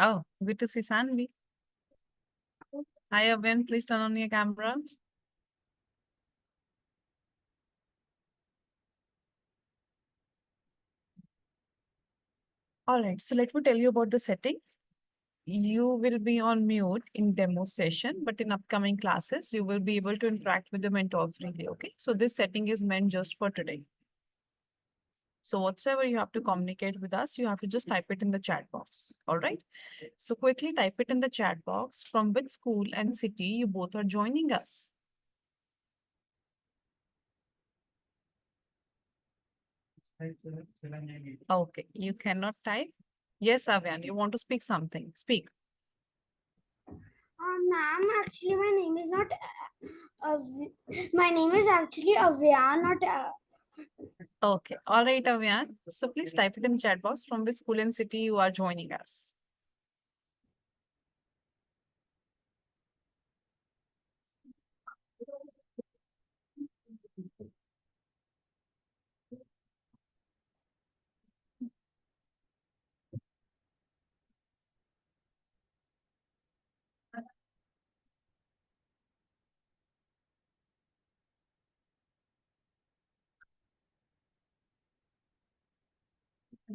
Oh, good to see Sanvi. Hi, Avin. Please turn on your camera. All right, so let me tell you about the setting. You will be on mute in demo session, but in upcoming classes, you will be able to interact with the mentor freely, okay? So this setting is meant just for today. So whatsoever you have to communicate with us, you have to just type it in the chat box, all right? So quickly type it in the chat box from which school and city you both are joining us. Okay, you cannot type. Yes, Avian, you want to speak something. Speak. Ma'am, actually, my name is actually Avya, not. Okay, all right, Avian. So please type it in the chat box from which school and city you are joining us.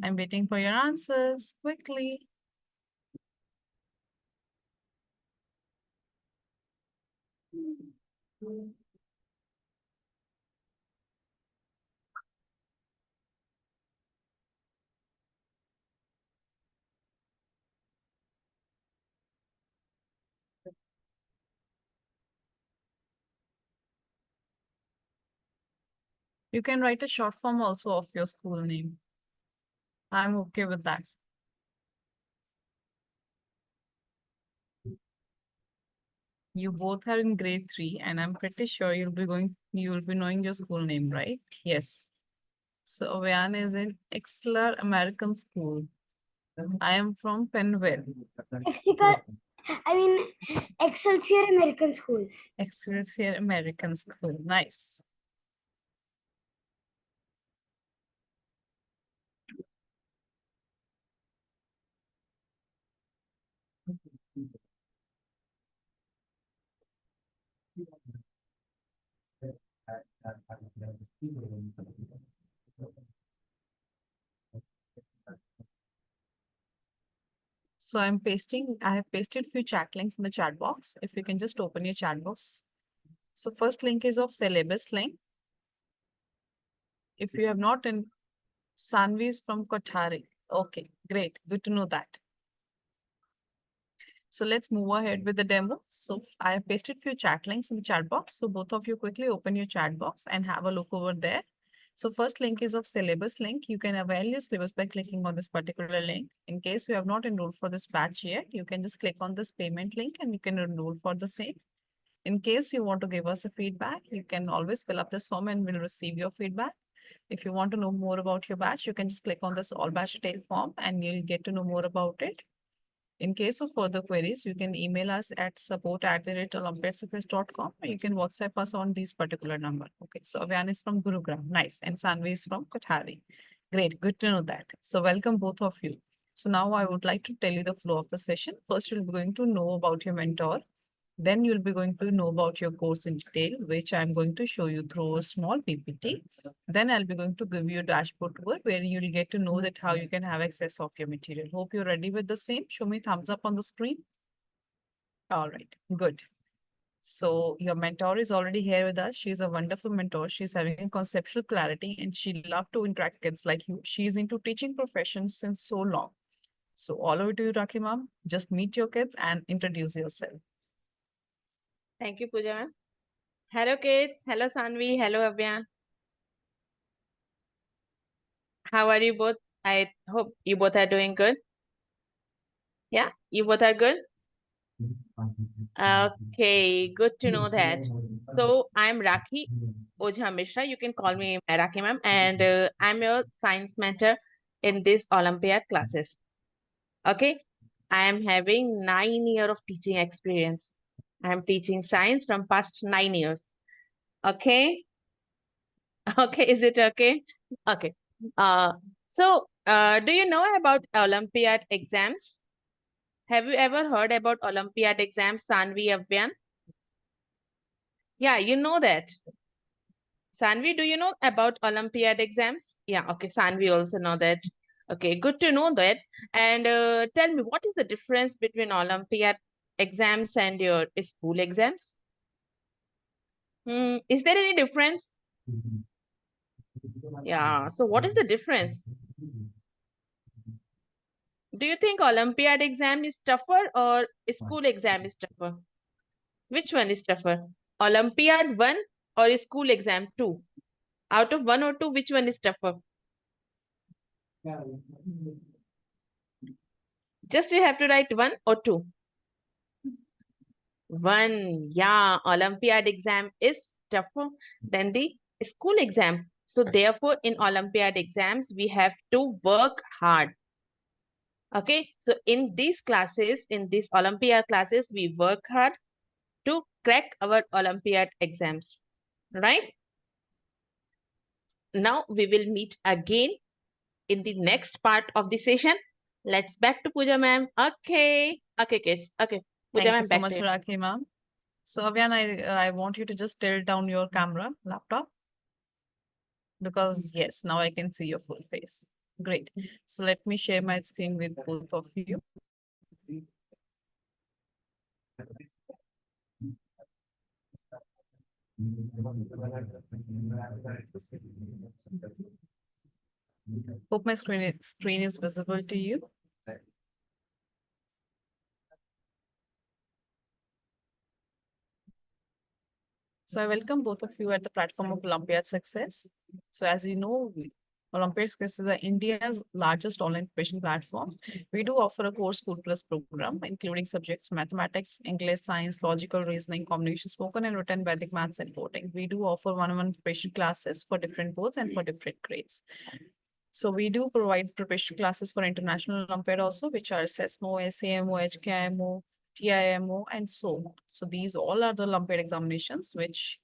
I'm waiting for your answers quickly. You can write a short form also of your school name. I'm okay with that. You both are in grade 3, and I'm pretty sure you will be knowing your school name, right? Yes. So Avian is in Exeter American School. I am from Penwell. Excelsior American School. Excelsior American School. Nice. So I have pasted few chat links in the chat box. If you can just open your chat box. So first link is of syllabus link. If you have not in Sanvi is from Kothari. Okay, great. Good to know that. So let's move ahead with the demo. So I have pasted few chat links in the chat box. So both of you quickly open your chat box and have a look over there. So first link is of syllabus link. You can avail your syllabus by clicking on this particular link. In case you have not enrolled for this batch yet, you can just click on this payment link and you can enroll for the same. In case you want to give us a feedback, you can always fill up this form and we'll receive your feedback. If you want to know more about your batch, you can just click on this all batch detail form and you'll get to know more about it. In case of further queries, you can email us at support@olympiadsuccess.com, or you can WhatsApp us on this particular number. Okay, so Avian is from Gurugram. Nice. And Sanvi is from Kothari. Great. Good to know that. So welcome both of you. So now I would like to tell you the flow of the session. First, you'll be going to know about your mentor. Then you'll be going to know about your course in detail, which I'm going to show you through a small PPT. Then I'll be going to give you a dashboard tour where you'll get to know that how you can have access of your material. Hope you're ready with the same. Show me thumbs up on the screen. All right, good. So your mentor is already here with us. She's a wonderful mentor. She's having a conceptual clarity and she loves to interact with kids like you. She's into teaching profession since so long. So all over to you, Raki ma'am. Just meet your kids and introduce yourself. Thank you, Pooja ma'am. Hello, kids. Hello, Sanvi. Hello, Avya. How are you both? I hope you both are doing good. Yeah, you both are good. Okay, good to know that. So I'm Rakhi Ojha Mishra. You can call me Rakhi ma'am, and I'm your science mentor in this Olympiad classes. Okay, I am having 9 years of teaching experience. I am teaching science from past 9 years. Okay. Okay, is it okay? Okay. Do you know about Olympiad exams? Have you ever heard about Olympiad exams, Sanvi, Avyan? Yeah, you know that. Sanvi, do you know about Olympiad exams? Yeah, okay, Sanvi also know that. Okay, good to know that. And tell me, what is the difference between Olympiad exams and your school exams? Is there any difference? Yeah, so what is the difference? Do you think Olympiad exam is tougher or school exam is tougher? Which one is tougher? Olympiad 1 or school exam 2? Out of 1 or 2, which one is tougher? Just you have to write 1 or 2. 1, yeah, Olympiad exam is tougher than the school exam. So therefore, in Olympiad exams, we have to work hard. Okay, so in these classes, in these Olympiad classes, we work hard to crack our Olympiad exams, right? Now we will meet again in the next part of the session. Let's back to Pooja ma'am. Okay, okay kids. Okay, Pooja Thank you ma'am, so back much, to you. Rakhi ma'am. So Avyan, I want you to just tilt down your camera, laptop, because yes, now I can see your full face. Great. So let me share my screen with both of you. Hope my screen is visible to you. So I welcome both of you at the platform of Olympiad Success. So as you know, Olympiad Success is India's largest online preparation platform. We do offer a core school plus program, including subjects mathematics, English, science, logical reasoning, communication, spoken and written, Vedic maths, and coding. We do offer one-on-one preparation classes for different boards and for different grades. So we do provide preparation classes for international Olympiad also, which are SESMO, SAMO, HKIMO, TIMO, and so on. So these all are the Olympiad examinations, which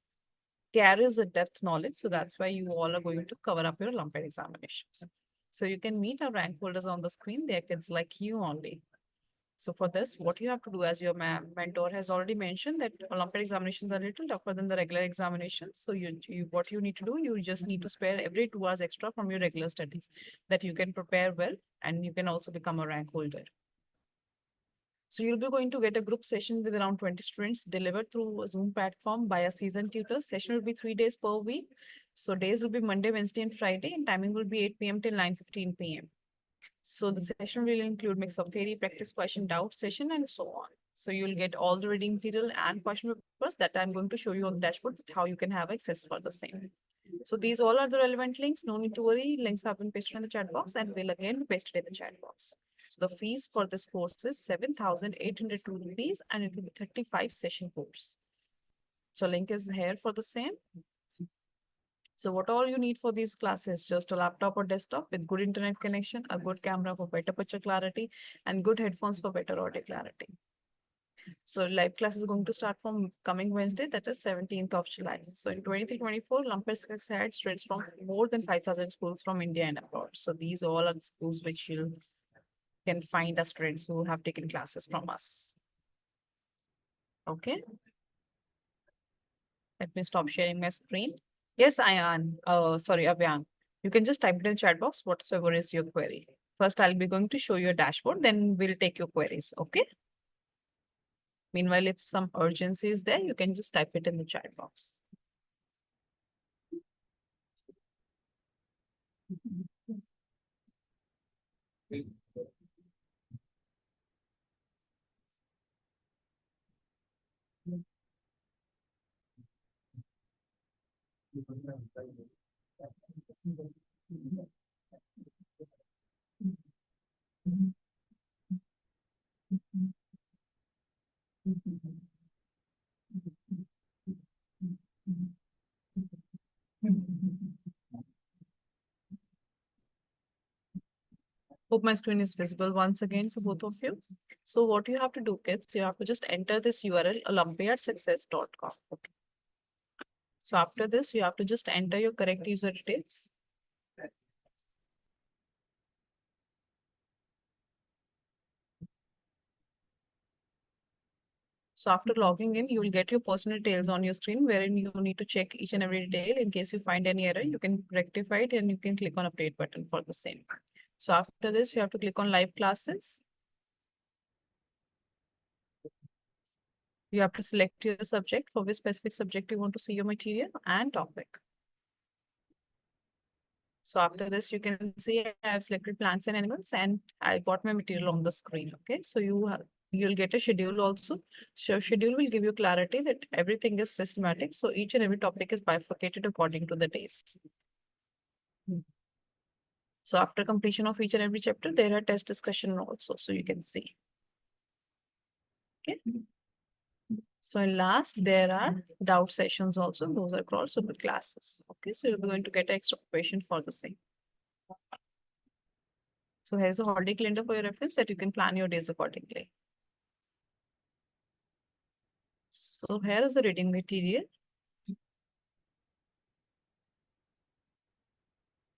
carries a depth knowledge. So that's why you all are going to cover up your Olympiad examinations. So you can meet our rank holders on the screen. They're kids like you only. So for this, what you have to do, as your mentor has already mentioned, that Olympiad examinations are a little tougher than the regular examinations. So what you need to do, you just need to spare every 2 hours extra from your regular studies, that you can prepare well and you can also become a rank holder. So you'll be going to get a group session with around 20 students delivered through a Zoom platform by a seasoned tutor. Session will be 3 days per week. So days will be Monday, Wednesday, and Friday, and timing will be 8 p.m. till 9:15 p.m. So the session will include mix of theory, practice, question, doubt session, and so on. So you'll get all the reading material and question papers that I'm going to show you on the dashboard, how you can have access for the same. So these all are the relevant links. No need to worry. Links have been pasted in the chat box and will again be pasted in the chat box. So the fees for this course is 7,802 rupees and it will be 35 session course. So link is here for the same. So what all you need for these classes, just a laptop or desktop with good internet connection, a good camera for better picture clarity, and good headphones for better audio clarity. So live class is going to start from coming Wednesday, that is 17th of July. So in 23-24, Olympiad Success had students from more than 5,000 schools from India and abroad. So these all are the schools which you can find as students who have taken classes from us. Okay. Let me stop sharing my screen. Yes, Ayan. Sorry, Abyan. You can just type it in the chat box, whatsoever is your query. First, I'll be going to show you a dashboard, then we'll take your queries. Okay. Meanwhile, if some urgency is there, you can just type it in the chat box. Hope my screen is visible once again for both of you. So what you have to do, kids, you have to just enter this URL, olympiadsuccess.com. Okay. So after this, you have to just enter your correct user details. So after logging in, you will get your personal details on your screen wherein you need to check each and every detail. In case you find any error, you can rectify it and you can click on update button for the same. So after this, you have to click on live classes. You have to select your subject for which specific subject you want to see your material and topic. So after this, you can see I have selected plants and animals and I got my material on the screen. Okay, so you'll get a schedule also. So schedule will give you clarity that everything is systematic. So each and every topic is bifurcated according to the days. So after completion of each and every chapter, there are test discussion also. So you can see. Okay. So in last, there are doubt sessions also. Those are called super classes. Okay, so you're going to get extra preparation for the same. So here's a holiday calendar for your reference that you can plan your days accordingly. So here is the reading material.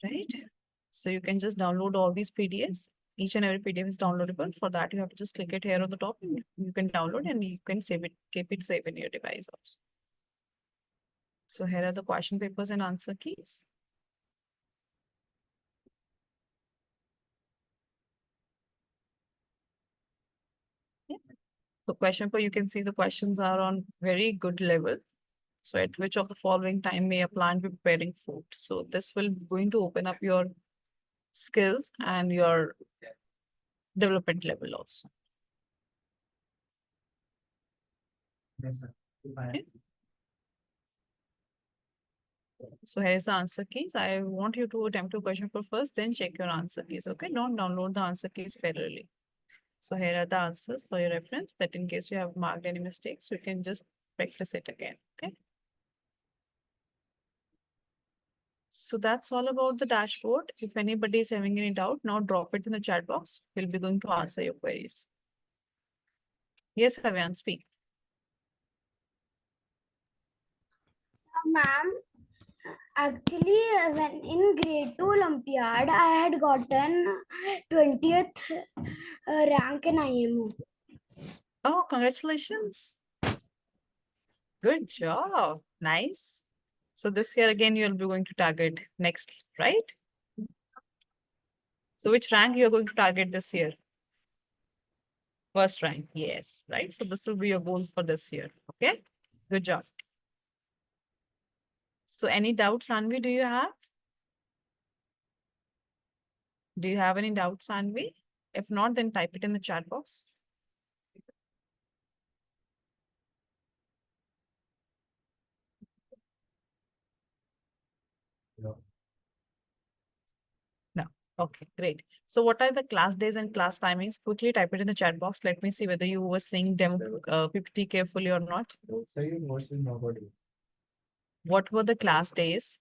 Right? So you can just download all these PDFs. Each and every PDF is downloadable. For that, you have to just click it here on the top and you can download and you can save it, keep it safe in your device also. So here are the question papers and answer keys. Yeah. So question paper, you can see the questions are on very good level. So at which of the following time may a plant be preparing food? So this will going to open up your skills and your development level also. Okay. So here's the answer keys. I want you to attempt a question for first, then check your answer keys. Okay, don't download the answer keys parallelly. So here are the answers for your reference that in case you have marked any mistakes, you can just practice it again. Okay. So that's all about the dashboard. If anybody is having any doubt, now drop it in the chat box. We'll be going to answer your queries. Yes, Havyan, speak. Ma'am, actually, when in grade 2 Olympiad, I had gotten 20th rank in IMO. Oh, congratulations. Good job. Nice. So this year again, you'll be going to target next, right? So which rank you're going to target this year? First rank, yes, right? So this will be your goal for this year, okay? Good job. So any doubts, Anvi, do you have? Do you have any doubts, Anvi? If not, then type it in the chat box. No. Okay, great. So what are the class days and class timings? Quickly type it in the chat box. Let me see whether you were seeing demo PPT carefully or not. What were the class days,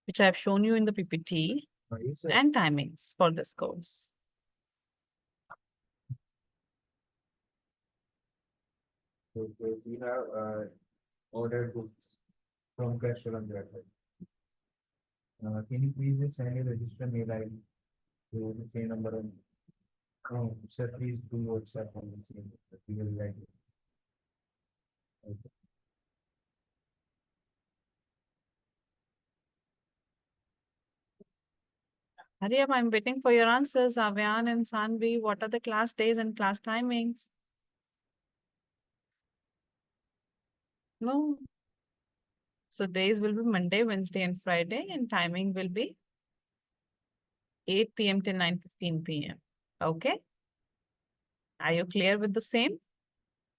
which I have shown you in the PPT, and timings for this course? So we have ordered books from restaurant. Can you please just send a register mail ID to the same number? Oh, sir, please do WhatsApp on the same. We will write it. Okay. Hurry up, I'm waiting for your answers, Avyan and Sanvi. What are the class days and class timings? No. So days will be Monday, Wednesday, and Friday, and timing will be 8 p.m. till 9:15 p.m. Okay. Are you clear with the same?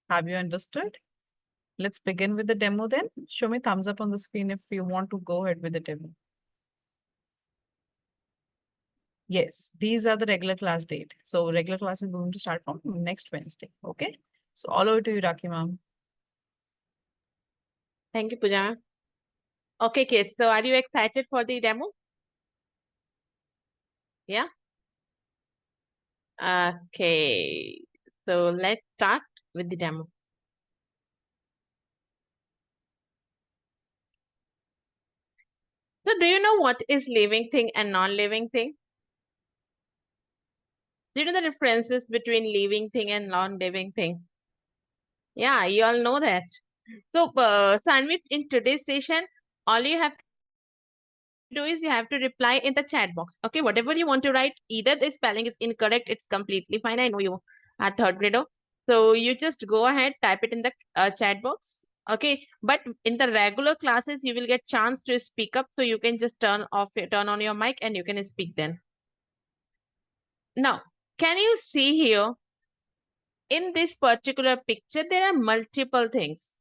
Have you understood? Let's begin with the demo then. Show me thumbs up on the screen if you want to go ahead with the demo. Yes, these are the regular class date. So regular class is going to start from next Wednesday. Okay. So all over to you, Raki ma'am. Thank you, Pooja. Okay, kids. So are you excited for the demo? Yeah? Okay. So let's start with the demo. So do you know what is living thing and non-living thing? Do you know the differences between living thing and non-living thing? Yeah, you all know that. So, Sanvi, in today's session, all you have to do is you have to reply in the chat box. Okay, whatever you want to write, either the spelling is incorrect, it's completely fine. I know you are third grader. So you just go ahead, type it in the chat box. Okay, but in the regular classes, you will get chance to speak up. So you can just turn on your mic and you can speak then. Now, can you see here in this particular picture, there are multiple things,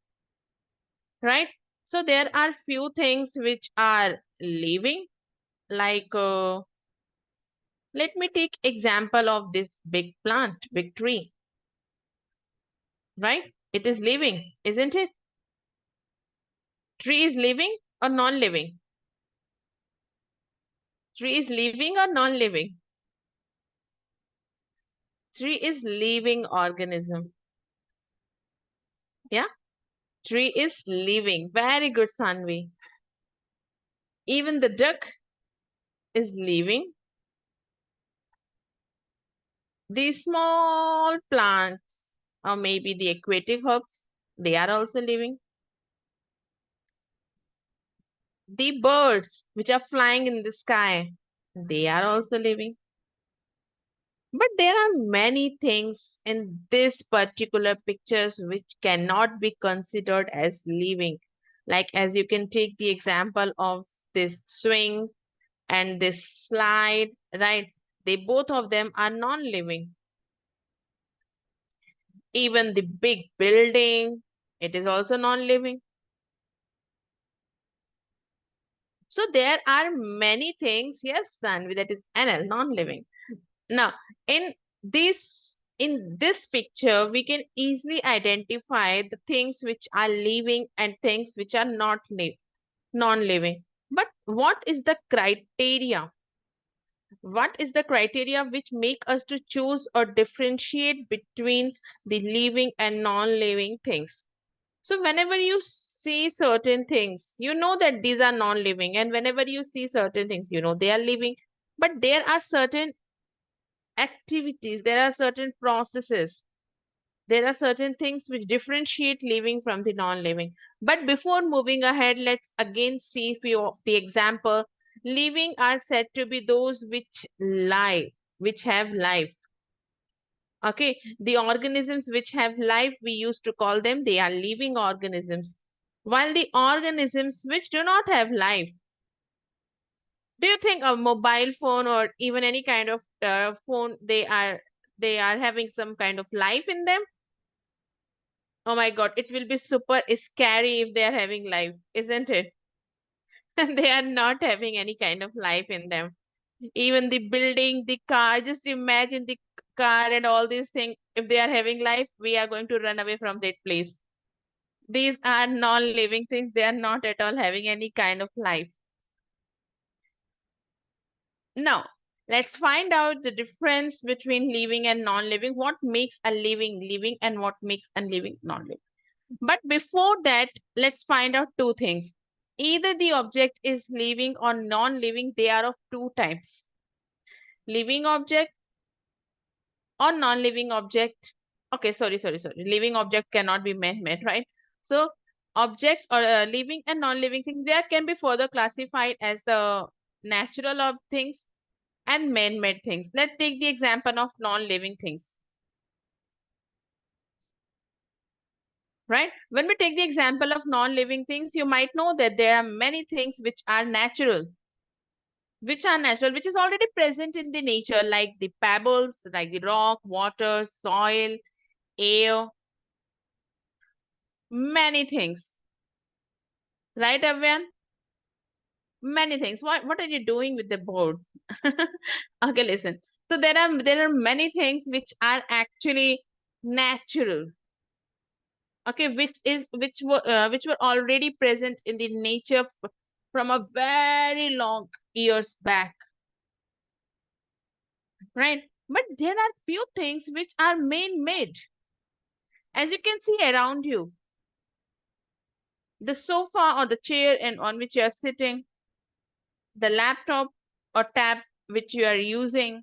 right? So there are few things which are living, like let me take example of this big plant, big tree, right? It is living, isn't it? Tree is living or non-living? Tree is living or non-living? Tree is living organism. Yeah, tree is living. Very good, Sanvi. Even the duck is living. These small plants, or maybe the aquatic herbs, they are also living. The birds which are flying in the sky, they are also living. But there are many things in this particular pictures which cannot be considered as living. Like as you can take the example of this swing and this slide, right? They both of them are non-living. Even the big building, it is also non-living. So there are many things, yes, Sanvi, that is NL, non-living. Now, in this picture, we can easily identify the things which are living and things which are not non-living. But what is the criteria? What is the criteria which make us to choose or differentiate between the living and non-living things? So whenever you see certain things, you know that these are non-living, and whenever you see certain things, you know they are living. But there are certain activities, there are certain processes, there are certain things which differentiate living from the non-living. But before moving ahead, let's again see few of the example. Living are said to be those which lie, which have life. Okay, the organisms which have life, we used to call them, they are living organisms. While the organisms which do not have life, do you think a mobile phone or even any kind of phone, they are having some kind of life in them? Oh my God, it will be super scary if they are having life, isn't it? They are not having any kind of life in them. Even the building, the car, just imagine the car and all these things. If they are having life, we are going to run away from that place. These are non-living things. They are not at all having any kind of life. Now, let's find out the difference between living and non-living. What makes a living living and what makes a living non-living. But before that, let's find out two things. Either the object is living or non-living. They are of two types. Living object or non-living object. Okay, sorry. Living object cannot be made, right? So objects or living and non-living things, they can be further classified as the natural of things and man-made things. Let's take the example of non-living things. Right? When we take the example of non-living things, you might know that there are many things which are natural, which is already present in the nature, like the pebbles, like the rock, water, soil, air, many things. Right, Avyan? Many things. What are you doing with the board? Okay, listen. So there are many things which are actually natural. Okay, which were already present in the nature from a very long years back, right? But there are few things which are man-made. As you can see around you, the sofa or the chair and on which you are sitting, the laptop or tab which you are using,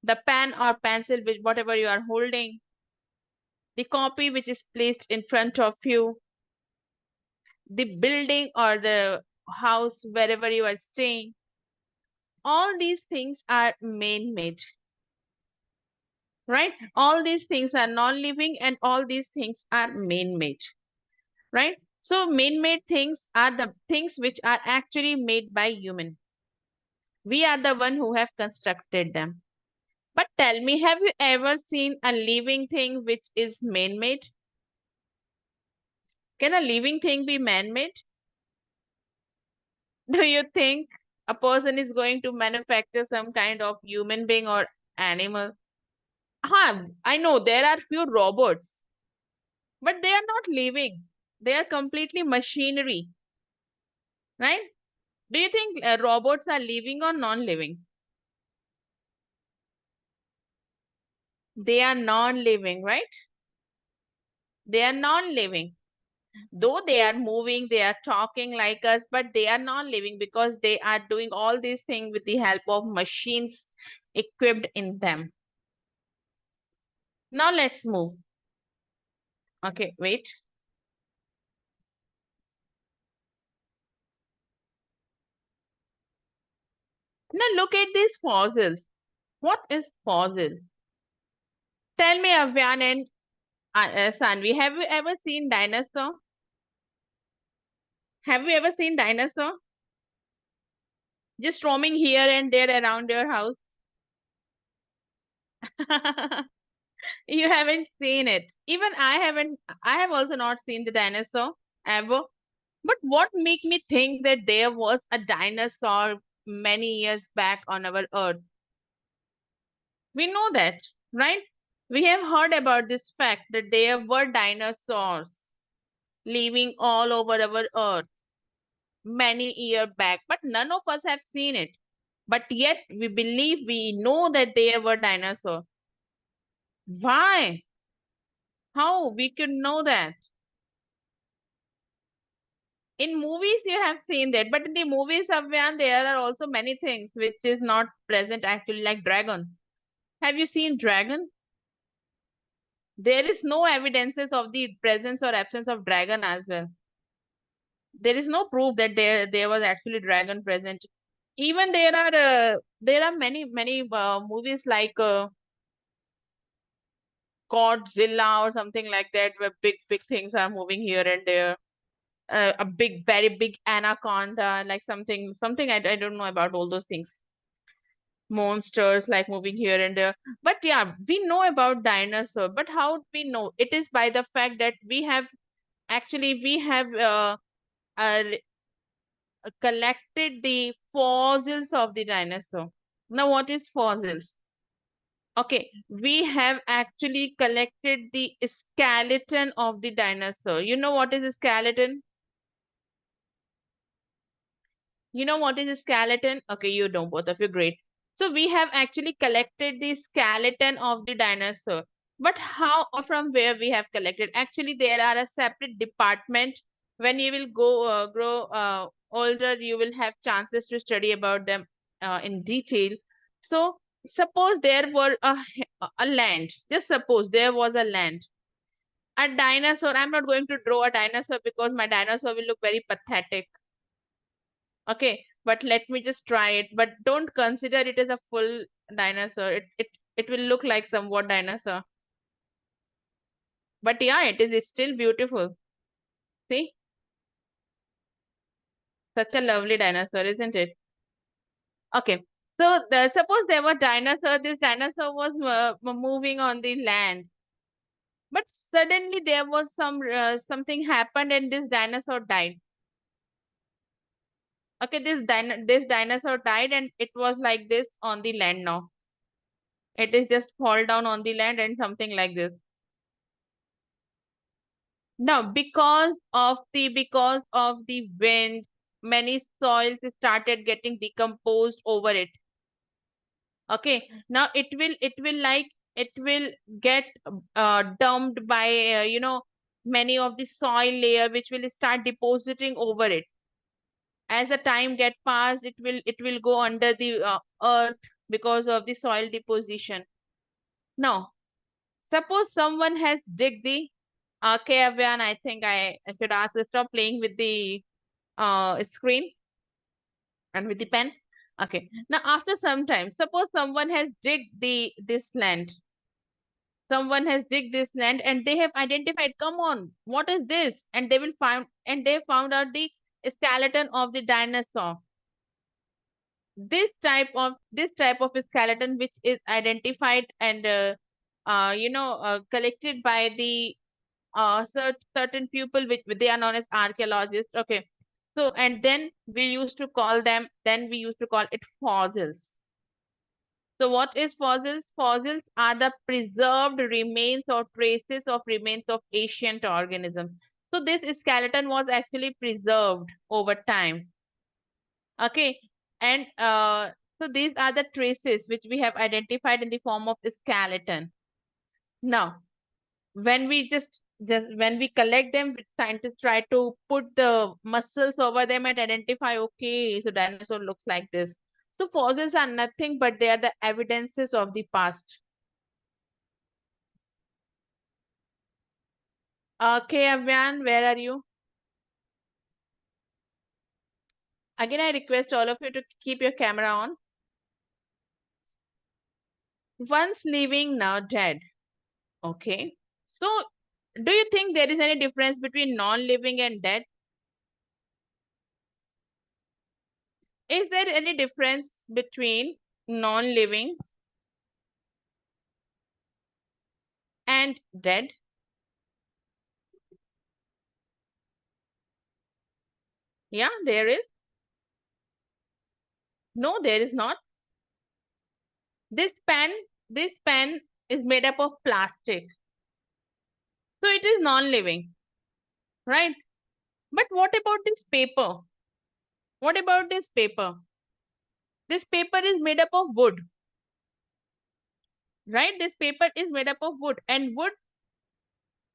the pen or pencil which whatever you are holding, the copy which is placed in front of you, the building or the house wherever you are staying, all these things are man-made, right? All these things are non-living and all these things are man-made, right? So man-made things are the things which are actually made by human. We are the one who have constructed them. But tell me, have you ever seen a living thing which is man-made? Can a living thing be man-made? Do you think a person is going to manufacture some kind of human being or animal? I know there are few robots, but they are not living. They are completely machinery, right? Do you think robots are living or non-living? They are non-living, right? They are non-living. Though they are moving, they are talking like us, but they are non-living because they are doing all these things with the help of machines equipped in them. Now let's move. Okay, wait. Now look at these fossils. What is fossil? Tell me, Avyan and Sanvi, have you ever seen dinosaur? Have you ever seen dinosaur? Just roaming here and there around your house? You haven't seen it. Even I haven't, I have also not seen the dinosaur ever. But what make me think that there was a dinosaur many years back on our earth? We know that, right? We have heard about this fact that there were dinosaurs living all over our earth many years back, but none of us have seen it. But yet we believe we know that there were dinosaurs. Why? How we could know that? In movies you have seen that, but in the movies, Avyan, there are also many things which is not present actually, like dragon. Have you seen dragon? There is no evidences of the presence or absence of dragon as well. There is no proof that there was actually dragon present. Even there are many movies like Godzilla or something like that, where big things are moving here and there. A big, very big anaconda, like something I don't know about all those things. Monsters like moving here and there. But yeah, we know about dinosaur. But how do we know? It is by the fact that we have uh, collected the fossils of the dinosaur. Now, what is fossils? Okay, we have actually collected the skeleton of the dinosaur. You know what is a skeleton? You know what is a skeleton? Okay, you know, both of you, great. So we have actually collected the skeleton of the dinosaur. But how or from where we have collected? Actually, there are a separate department. When you will grow older, you will have chances to study about them in detail. So suppose there were a land. Just suppose there was a land. A dinosaur. I'm not going to draw a dinosaur because my dinosaur will look very pathetic. Okay, but let me just try it. But don't consider it as a full dinosaur. It will look like somewhat dinosaur. But yeah, it's still beautiful. See? Such a lovely dinosaur, isn't it? Okay. So suppose there were dinosaur, this dinosaur was moving on the land. But suddenly there was something happened and this dinosaur died. Okay, this dinosaur died and it was like this on the land now. It is just fall down on the land and something like this. Now, because of the wind, many soils started getting decomposed over it. Okay, now it will get dumped by many of the soil layer which will start depositing over it. As the time get passed, it will go under the earth because of the soil deposition. Now, Suppose someone has dig the okay, Avyan, I think I should ask you stop playing with the screen and with the pen. Okay. Now after some time, suppose someone has dig this land. Someone has dig this land and they have identified, come on, what is this? And they will find and they found out the skeleton of the dinosaur. This type of skeleton which is identified and collected by the certain people which they are known as archaeologists. Okay, so and then we used to call it fossils. So what is fossils? Fossils are the preserved remains or traces of remains of ancient organisms. So this skeleton was actually preserved over time. Okay, and so these are the traces which we have identified in the form of skeleton. Now, when we just when we collect them, scientists try to put the muscles over them and identify, okay, so dinosaur looks like this. So fossils are nothing but they are the evidences of the past. Okay, Avyan, where are you? Again, I request all of you to keep your camera on. Once living, now dead. Okay. So, do you think there is any difference between non-living and dead? Is there any difference between non-living and dead? Yeah, there is. No, there is not. This pen is made up of plastic. So it is non-living, right? But what about this paper? What about this paper? This paper is made up of wood, right? This paper is made up of wood, and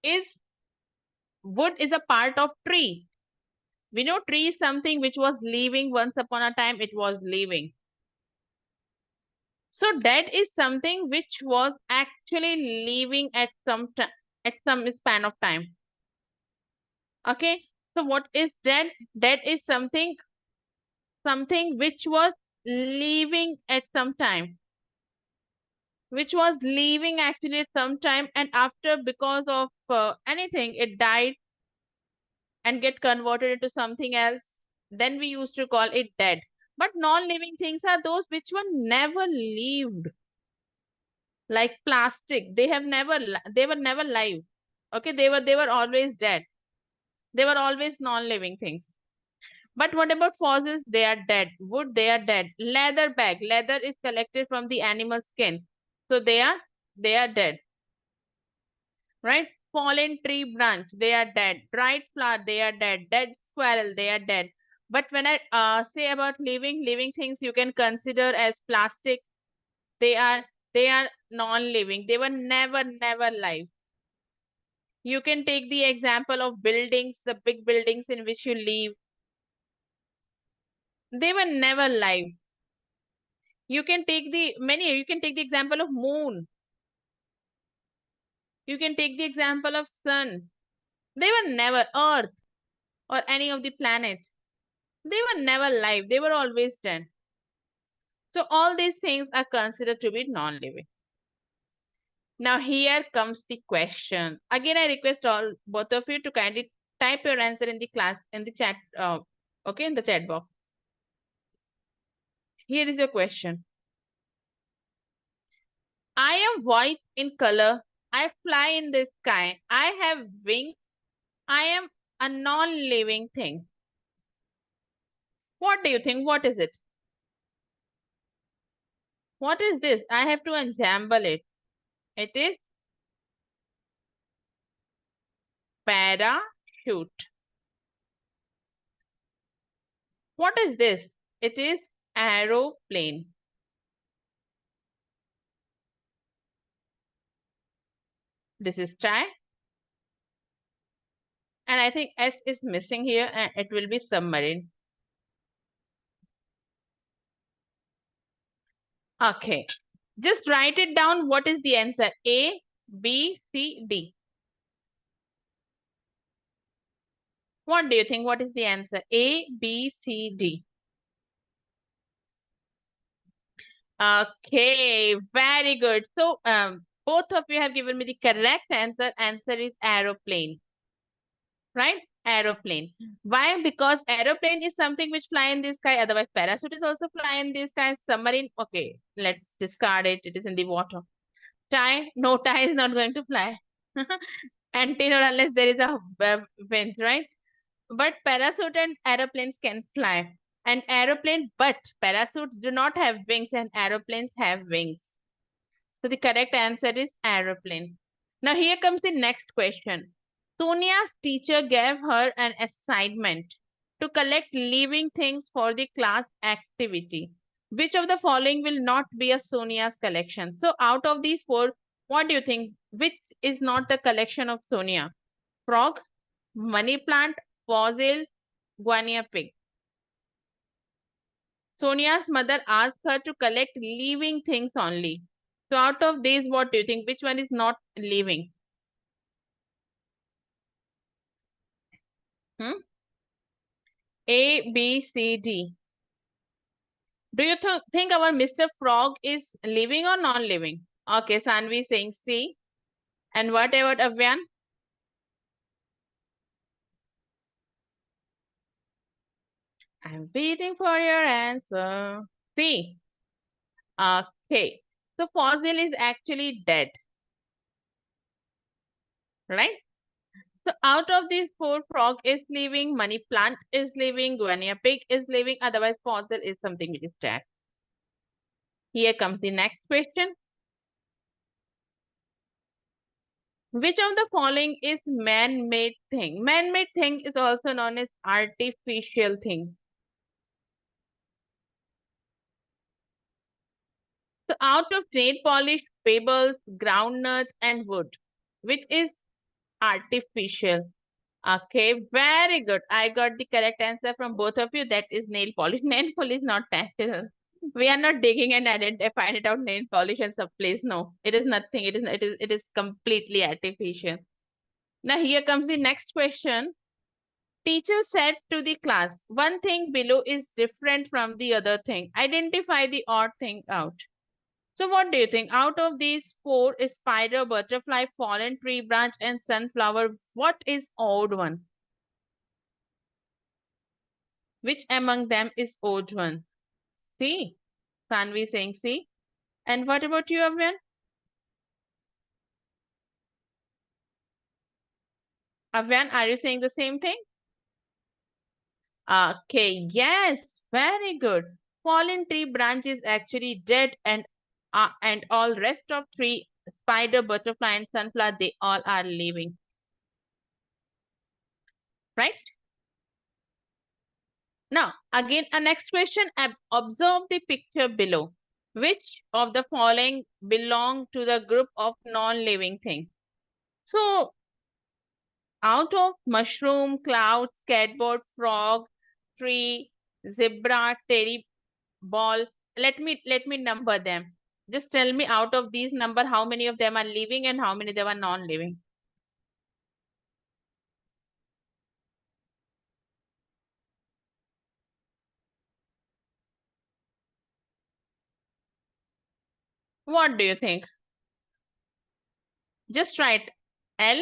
is wood is a part of tree. We know tree is something which was living once upon a time, it was living. So dead is something which was actually living at some span of time. Okay. So what is dead? Dead is something which was living at some time. Which was living actually at some time, and after because of anything it died and get converted into something else, then we used to call it dead. But non-living things are those which were never lived, like plastic. They were never live. Okay, they were always dead. They were always non-living things. But what about fossils? They are dead. Wood, they are dead. Leather bag, leather is collected from the animal skin, so they are dead, right? Fallen tree branch, they are dead. Dried flower, they are dead. Dead squirrel, they are dead. But when I say about living things, you can consider as plastic. They are non-living. They were never live. You can take the example of buildings, the big buildings in which you live. They were never live. You can take the example of moon. You can take the example of sun. They were never earth or any of the planet. They were never live. They were always dead. So all these things are considered to be non-living. Now here comes the question. Again, I request both of you to kindly type your answer in the chat, okay, in the chat box. Here is your question. I am white in color. I fly in the sky. I have wings. I am a non-living thing. What do you think? What is it? What is this? I have to ensemble it. It is parachute. What is this? It is aeroplane. This is tie. And I think S is missing here and it will be submarine. Okay. Just write it down. What is the answer? A, B, C, D? What do you think? What is the answer? A, B, C, D. Okay, very good. So, both of you have given me the correct answer. Answer is aeroplane, right? Aeroplane. Why? Because aeroplane is something which fly in the sky. Otherwise, parachute is also fly in the sky. Submarine, okay, let's discard it. It is in the water. Tie, no, tie is not going to fly. Antenna unless there is a wind, right? But parachute and aeroplanes can fly. And aeroplane, but parachutes do not have wings and aeroplanes have wings. So the correct answer is aeroplane. Now here comes the next question. Sonia's teacher gave her an assignment to collect living things for the class activity. Which of the following will not be a Sonia's collection? So out of these four, what do you think? Which is not the collection of Sonia? Frog, money plant, fossil, guinea pig. Sonia's mother asked her to collect living things only. So out of these, what do you think? Which one is not living? Hmm? A, B, C, D. Do you think our Mr. Frog is living or non-living? Okay, Sanvi saying C. And what about Avyan? I'm waiting for your answer. C. Okay. So fossil is actually dead, right? So out of these four, frog is living, money plant is living, guinea pig is living, otherwise fossil is something which is dead. Here comes the next question. Which of the following is man-made thing? Man-made thing is also known as artificial thing. So out of nail polish, pebbles, groundnut, and wood, which is artificial? Okay, very good. I got the correct answer from both of you. That is nail polish. Nail polish is not natural. We are not digging and find it out nail polish and some place. No, it is nothing. It is completely artificial. Now here comes the next question. Teacher said to the class, one thing below is different from the other thing. Identify the odd thing out. So what do you think? Out of these four, is spider, butterfly, fallen tree branch, and sunflower, what is odd one? Which among them is odd one? C. Sanvi saying C. And what about you, Avyan? Avyan, are you saying the same thing? Okay, yes, very good. Fallen tree branch is actually dead and all rest of tree, spider, butterfly, and sunflower, they all are living. Right? Now, again, a next question. Observe the picture below. Which of the following belong to the group of non-living things? So, out of mushroom, cloud, skateboard, frog, tree, zebra, teddy ball, let me number them. Just tell me out of these number how many of them are living and how many of them are non-living. What do you think? Just write L,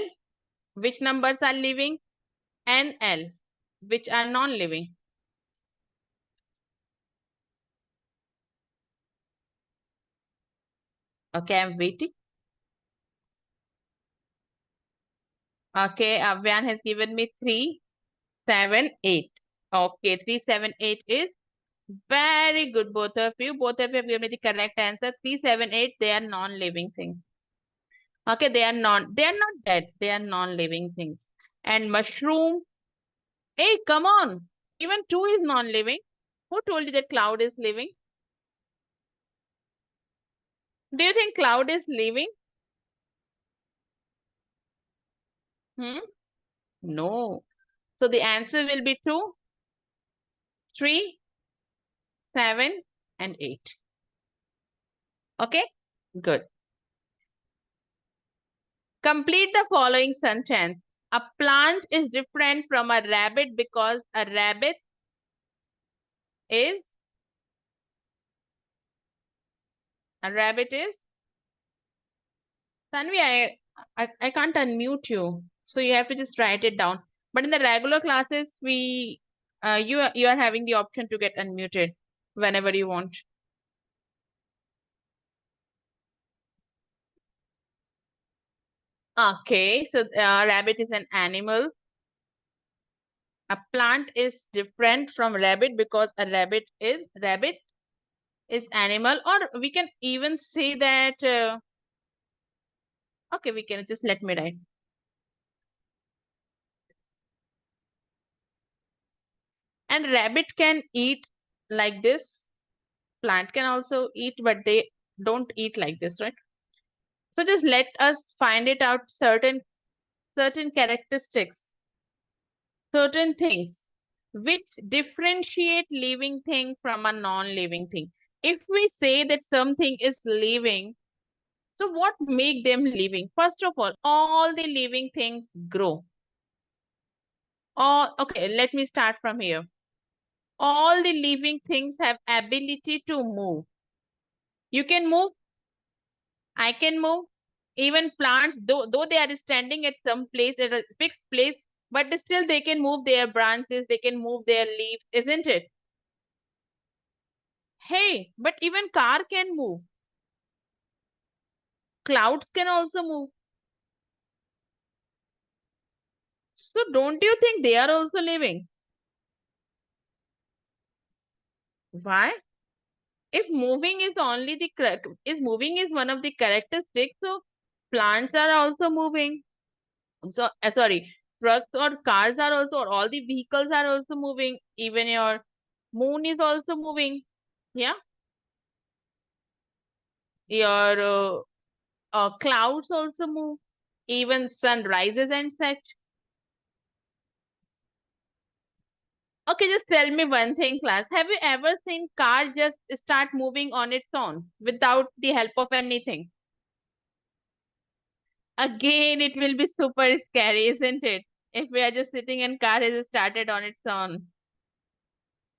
which numbers are living, and L, which are non-living. Okay, I'm waiting. Okay, Avyan has given me 3, 7, 8. Okay, 3, 7, 8 is very good, both of you. Both of you have given me the correct answer. 3, 7, 8, they are non-living things. Okay, they are not dead. They are non-living things. And mushroom, hey, come on. Even 2 is non-living. Who told you that cloud is living? Do you think cloud is living? Hmm? No. So the answer will be 2, 3, 7, and 8. Okay, good. Complete the following sentence. A plant is different from a rabbit because a rabbit is Tanvi, I can't unmute you, so you have to just write it down. But in the regular classes, you are having the option to get unmuted whenever you want. Okay, so rabbit is an animal. A plant is different from rabbit because a rabbit is animal, or we can even say that. Okay, we can just let me write. And rabbit can eat like this. Plant can also eat, but they don't eat like this, right? So just let us find it out, certain characteristics, certain things which differentiate living thing from a non-living thing. If we say that something is living, so what make them living? First of all the living things grow. Okay, let me start from here. All the living things have ability to move. You can move, I can move. Even plants, though they are standing at some place, at a fixed place, but still they can move their branches, they can move their leaves, isn't it? Hey, but even car can move. Clouds can also move. So don't you think they are also living? Why? If moving is moving is one of the characteristics, so plants are also moving. So sorry, trucks or cars are also, or all the vehicles are also moving. Even your moon is also moving. Yeah, your clouds also move. Even sun rises and sets. Okay, just tell me one thing, class. Have you ever seen car just start moving on its own without the help of anything? Again, it will be super scary, isn't it? If we are just sitting and car has started on its own.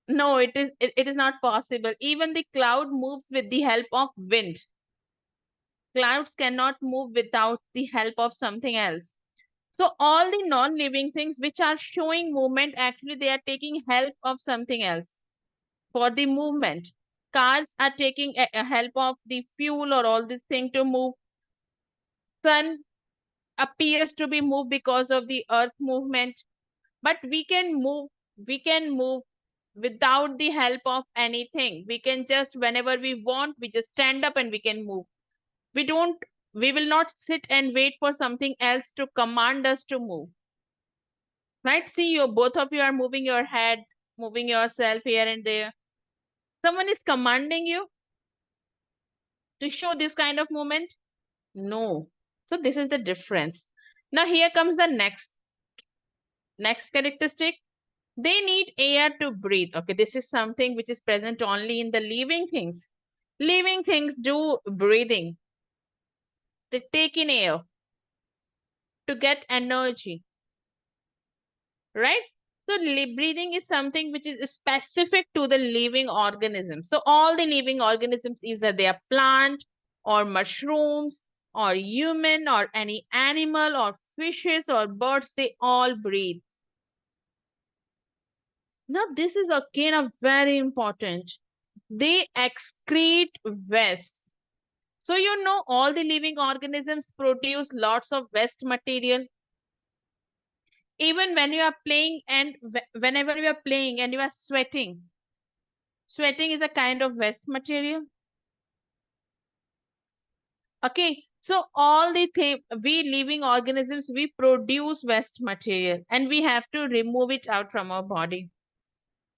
No, it is not possible. Even the cloud moves with the help of wind. Clouds cannot move without the help of something else. So all the non-living things which are showing movement, actually they are taking help of something else for the movement. Cars are taking a help of the fuel or all this thing to move. Sun appears to be moved because of the earth movement. But we can move without the help of anything. We can just, whenever we want, we just stand up and we can move. We don't, we will not sit and wait for something else to command us to move. Right? See, both of you are moving your head, moving yourself here and there. Someone is commanding you to show this kind of movement? No. So this is the difference. Now here comes the next characteristic. They need air to breathe. Okay, this is something which is present only in the living things. Living things do breathing. They take in air to get energy, right? So breathing is something which is specific to the living organism. So all the living organisms, either they are plant or mushrooms or human or any animal or fishes or birds, they all breathe. Now this is again a very important. They excrete waste. So you know all the living organisms produce lots of waste material. Even when you are playing and whenever you are playing and you are sweating, sweating is a kind of waste material. Okay, so all the we living organisms, we produce waste material and we have to remove it out from our body.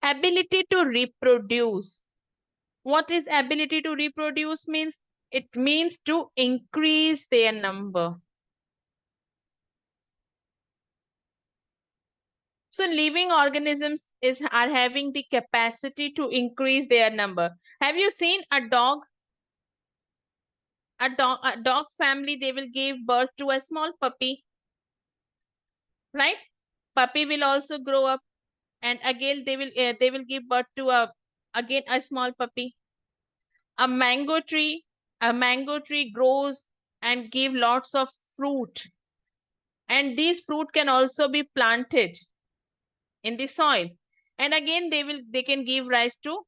Ability to reproduce. What is ability to reproduce means? It means to increase their number. So living organisms are having the capacity to increase their number. Have you seen a dog? A dog family, they will give birth to a small puppy, right? Puppy will also grow up, and again they will give birth to a small puppy. A mango tree grows and give lots of fruit, and these fruit can also be planted in the soil, and again they can give rise to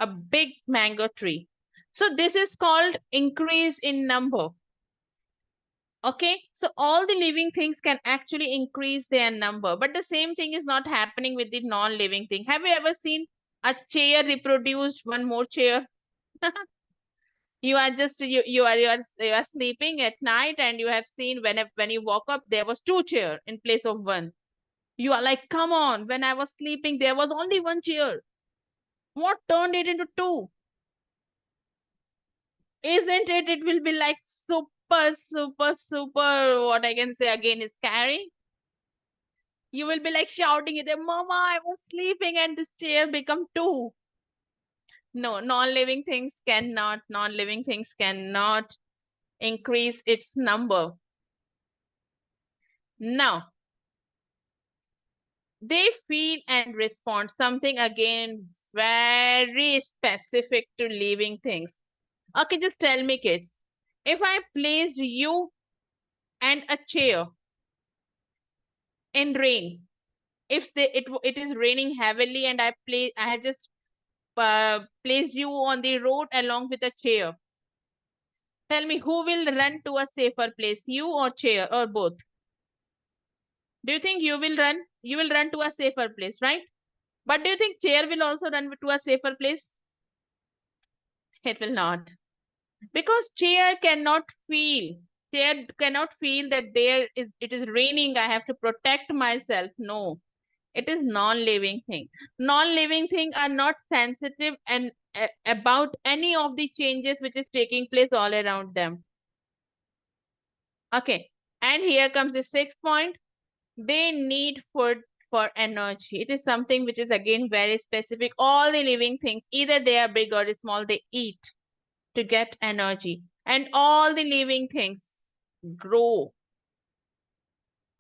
a big mango tree. So this is called increase in number. Okay, so all the living things can actually increase their number, but the same thing is not happening with the non-living thing. Have you ever seen a chair reproduced one more chair? You are just you are sleeping at night, and you have seen when you woke up there was two chair in place of one. You are like, come on, when I was sleeping there was only one chair. What turned it into two? Isn't it? It will be like super, super, super, what I can say again is scary. You will be like shouting at them, Mama, I was sleeping and this chair become two. No, non-living things cannot increase its number. Now, they feel and respond, something again very specific to living things. Okay, just tell me, kids, if I placed you and a chair in rain, if it is raining heavily and I have just placed you on the road along with a chair, tell me who will run to a safer place, you or chair, or both? Do you think you will run? You will run to a safer place, right? But do you think chair will also run to a safer place? It will not. Because chair cannot feel. Chair cannot feel that it is raining, I have to protect myself. No. It is non-living thing. Non-living thing are not sensitive and about any of the changes which is taking place all around them. Okay. And here comes the sixth point. They need food for energy. It is something which is again very specific. All the living things, either they are big or small, they eat to get energy. And all the living things grow.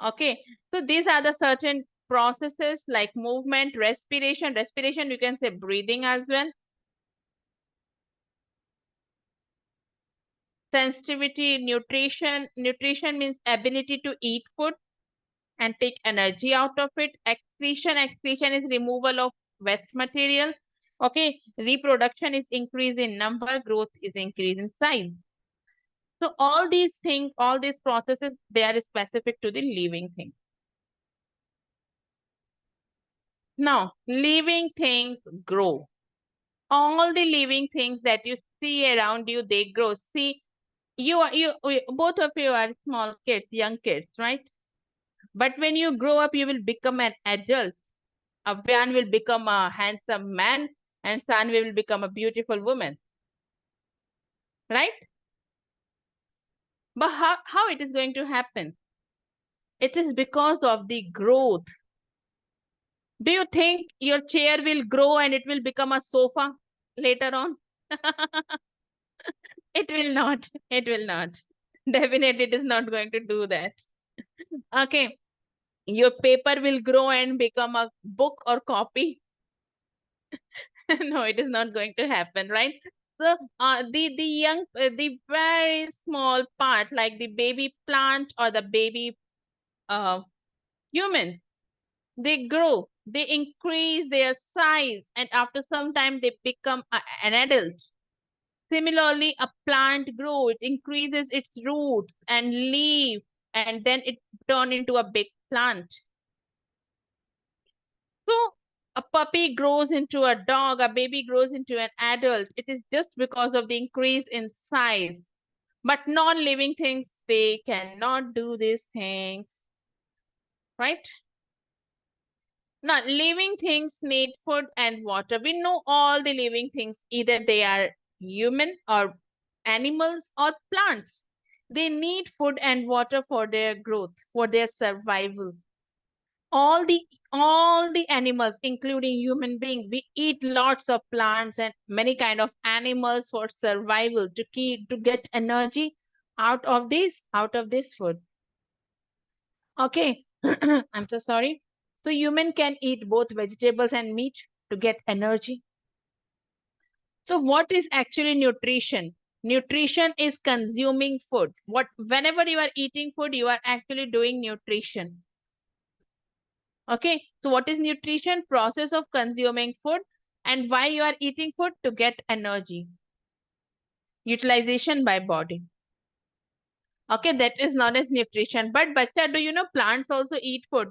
Okay, so these are the certain processes like movement, respiration. Respiration, you can say breathing as well. Sensitivity, nutrition. Nutrition means ability to eat food and take energy out of it. Excretion, excretion is removal of waste materials. Okay, reproduction is increase in number, growth is increase in size. So all these things, all these processes, they are specific to the living thing. Now, living things grow. All the living things that you see around you, they grow. See, both of you are small kids, young kids, right? But when you grow up, you will become an adult. Abyan will become a handsome man, and Sanvi will become a beautiful woman, right? But how it is going to happen? It is because of the growth. Do you think your chair will grow and it will become a sofa later on? It will not. It will not. Definitely, it is not going to do that. Okay. Your paper will grow and become a book or copy. No, it is not going to happen, right? So, the very small part, like the baby plant or the baby uh, human, they grow, they increase their size, and after some time, they become an adult. Similarly, a plant grows, it increases its roots and leaf, and then it turns into a big plant. So a puppy grows into a dog, a baby grows into an adult. It is just because of the increase in size. But non-living things, they cannot do these things, right? Now, living things need food and water. We know all the living things, either they are human or animals or plants. They need food and water for their growth, for their survival. all the animals, including human being, we eat lots of plants and many kind of animals for survival, to get energy out of this food. Okay. I'm so sorry. So human can eat both vegetables and meat to get energy. So what is actually nutrition? Nutrition is consuming food. Whenever you are eating food, you are actually doing nutrition. Okay, so what is nutrition? Process of consuming food. And why you are eating food? To get energy. Utilization by body. Okay, that is known as nutrition. But bacha, do you know plants also eat food?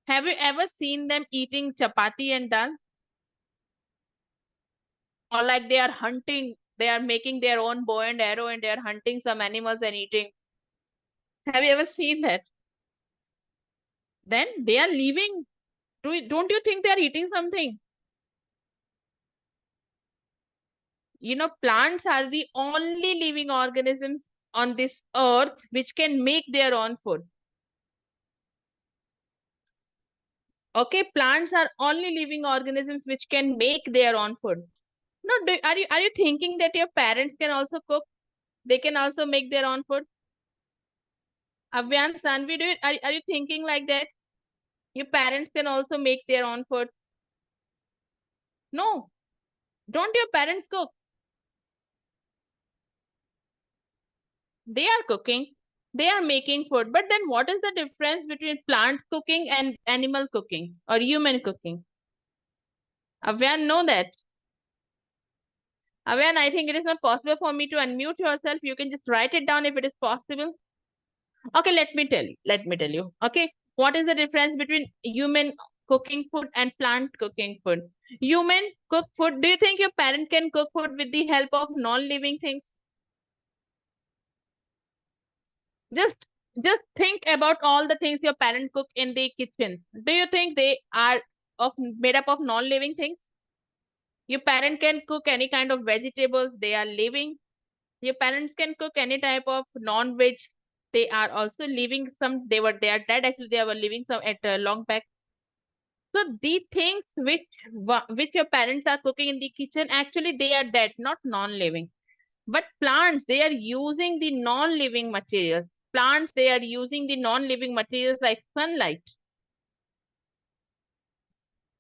Have you ever seen them eating chapati and dal? Or like they are hunting, they are making their own bow and arrow and they are hunting some animals and eating. Have you ever seen that? Then they are leaving. Don't you think they are eating something? You know, plants are the only living organisms on this earth which can make their own food. Okay, plants are only living organisms which can make their own food. No, are you thinking that your parents can also cook? They can also make their own food? Avyan, Sanvi, are you thinking like that? Your parents can also make their own food? No. Don't your parents cook? They are cooking. They are making food. But then what is the difference between plant cooking and animal cooking or human cooking? Avyan, know that. Avyan, I think it is not possible for me to unmute yourself. You can just write it down if it is possible. Okay, let me tell you. Let me tell you. Okay, what is the difference between human cooking food and plant cooking food? Human cook food. Do you think your parent can cook food with the help of non-living things? Just just think about all the things your parents cook in the kitchen. Do you think they are made up of non-living things? Your parent can cook any kind of vegetables, they are living. Your parents can cook any type of non-veg, they are also living. They are dead actually, they were living some at long back. So the things which your parents are cooking in the kitchen, actually they are dead, not non-living. But plants, they are using the non-living materials. Plants, they are using the non-living materials like sunlight,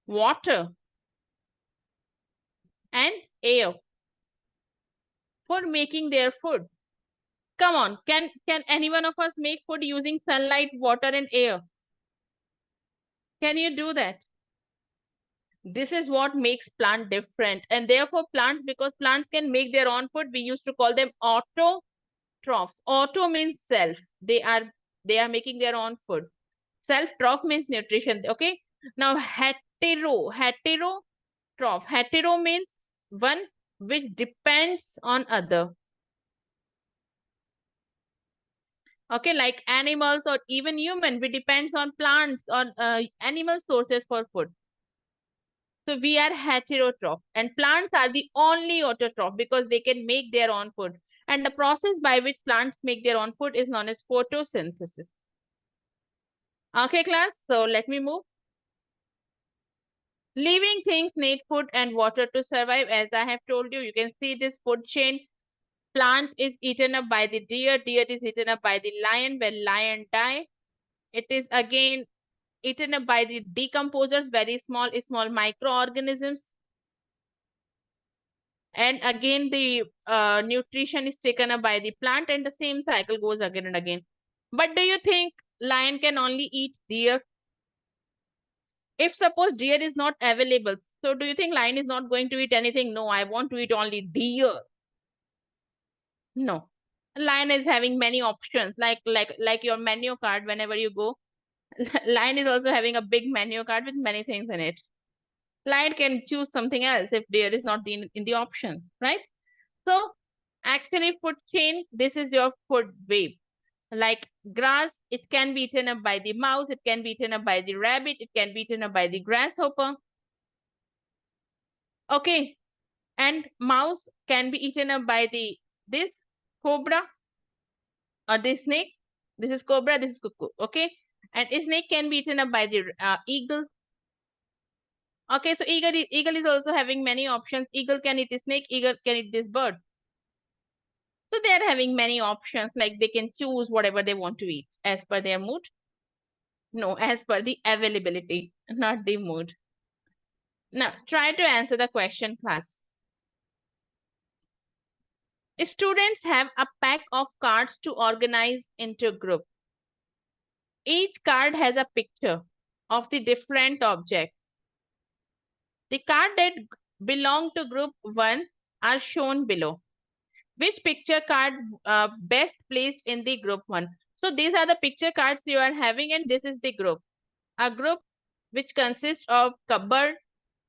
water, and air for making their food. Come on, can any one of us make food using sunlight, water, and air? Can you do that? This is what makes plant different. And therefore plants, because plants can make their own food, we used to call them autotrophs. Auto means self. They are making their own food. Self-troph means nutrition. Okay. Now heterotroph. Hetero means one which depends on other. Okay, like animals or even human, we depends on plants, on animal sources for food. So we are heterotroph, and plants are the only autotroph because they can make their own food. And the process by which plants make their own food is known as photosynthesis. Okay, class. So let me move. Living things need food and water to survive. As I have told you, you can see this food chain. Plant is eaten up by the deer. Deer is eaten up by the lion. When lion die, it is again eaten up by the decomposers, very small microorganisms. And again, the nutrition is taken up by the plant and the same cycle goes again and again. But do you think lion can only eat deer? If suppose deer is not available, so do you think lion is not going to eat anything? No, I want to eat only deer. No. Lion is having many options, like your menu card whenever you go. Lion is also having a big menu card with many things in it. Lion can choose something else if deer is not in the option, right? So actually food chain, this is your food web. Like grass, it can be eaten up by the mouse, it can be eaten up by the rabbit, it can be eaten up by the grasshopper. Okay, and mouse can be eaten up by this cobra or this snake. This is cobra, this is cuckoo. Okay, And a snake can be eaten up by the eagle. Okay, so eagle is also having many options. Eagle can eat a snake, eagle can eat this bird. So they are having many options, like they can choose whatever they want to eat as per their mood. No, as per the availability, not the mood. Now, try to answer the question, class. Students have a pack of cards to organize into group. Each card has a picture of the different object. The card that belong to group 1 are shown below. Which picture card best placed in the group 1? So these are the picture cards you are having, and this is the group. A group which consists of cupboard,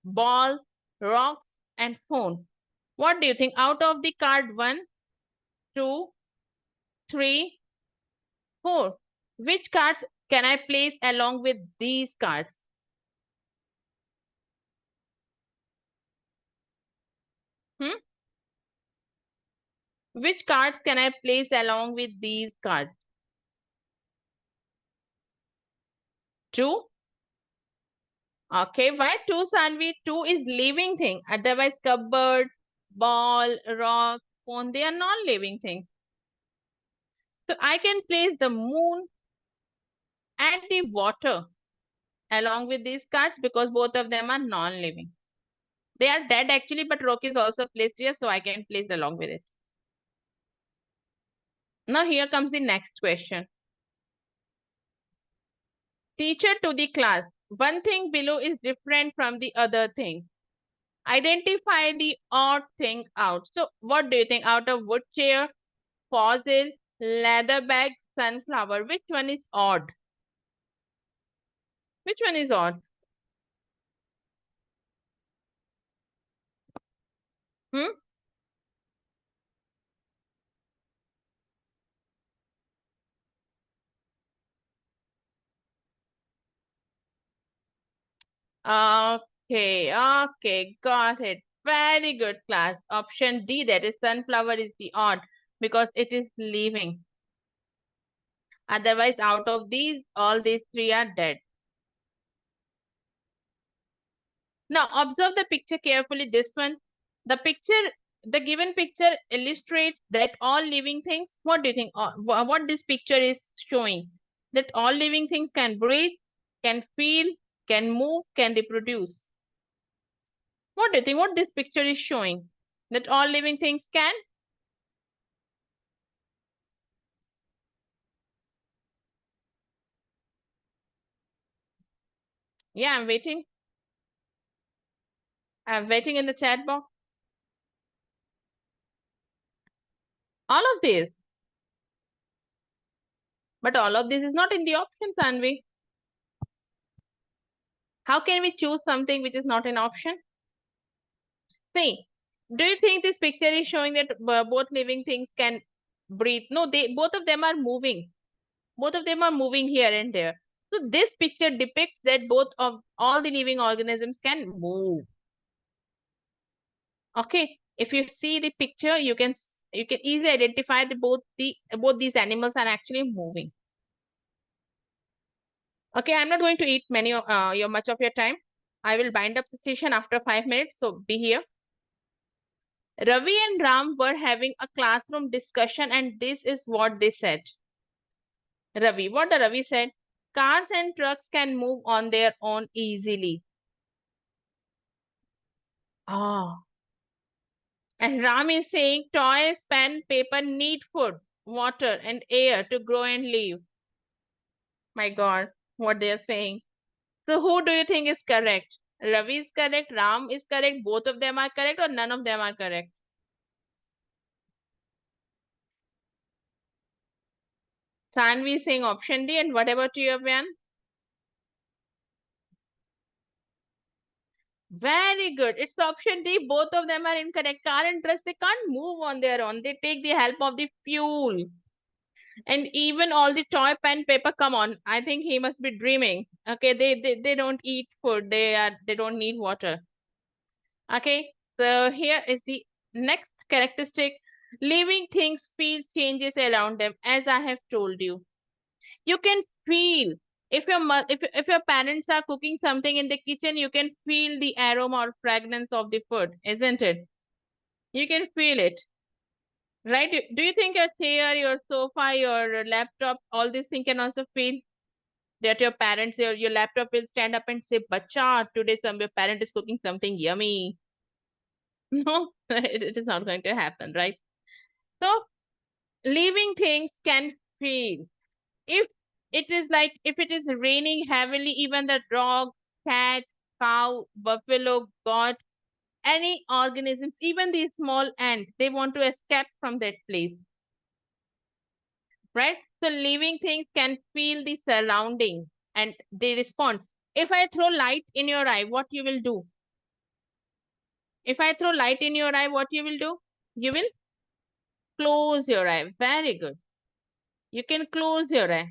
ball, rocks, and phone. What do you think? Out of the card 1, 2, 3, 4. Which cards can I place along with these cards? Which cards can I place along with these cards? 2. Okay, why 2, Sanvi? 2 is living thing. Otherwise, cupboard, ball, rock, phone, they are non-living things. So I can place the moon and the water along with these cards because both of them are non-living. They are dead actually, but rock is also placed here, so I can place along with it. Now here comes the next question. Teacher to the class. One thing below is different from the other thing. Identify the odd thing out. So what do you think? Out of wood chair, fossil, leather bag, sunflower. Which one is odd? Which one is odd? Hmm? Okay, got it. Very good, class. Option D, that is sunflower, is the odd because it is living. Otherwise, out of these, all these three are dead. Now, observe the picture carefully. This one, the given picture illustrates that all living things, what do you think? What this picture is showing? That all living things can breathe, can feel, can move, can reproduce. What do you think? What this picture is showing? That all living things can? Yeah, I'm waiting. I'm waiting in the chat box. All of this. But all of this is not in the option, Sanvi. How can we choose something which is not an option? See, do you think this picture is showing that both living things can breathe? No, both of them are moving. Both of them are moving here and there. So this picture depicts that both of all the living organisms can move. Okay, if you see the picture, you can easily identify that both these animals are actually moving. Okay, I'm not going to eat much of your time. I will bind up the session after 5 minutes, so be here. Ravi and Ram were having a classroom discussion, and this is what they said. Ravi, what the Ravi said? Cars and trucks can move on their own easily. Ah. And Ram is saying toys, pen, paper need food, water, and air to grow and live. My God, what they are saying. So who do you think is correct? Ravi is correct, Ram is correct, both of them are correct, or none of them are correct? Sanvi is saying option D, and what about you, Abhyan? Very good. It's option D. Both of them are incorrect. Car and trucks, they can't move on their own. They take the help of the fuel. And even all the toy, pen, paper, come on. I think he must be dreaming. Okay, they don't eat food. They don't need water. Okay, so here is the next characteristic. Living things feel changes around them, as I have told you. You can feel If your parents are cooking something in the kitchen, you can feel the aroma or fragrance of the food, isn't it? You can feel it, right? Do you think your chair, your sofa, your laptop, all these things can also feel that your parents, your laptop will stand up and say, "Bacha, today your parent is cooking something yummy." No, it is not going to happen, right? So living things can feel. If if it is raining heavily, even the dog, cat, cow, buffalo, goat, any organisms, even these small ants, they want to escape from that place, right? So living things can feel the surrounding and they respond. If I throw light in your eye, what you will do? If I throw light in your eye, what you will do? You will close your eye. Very good. You can close your eye.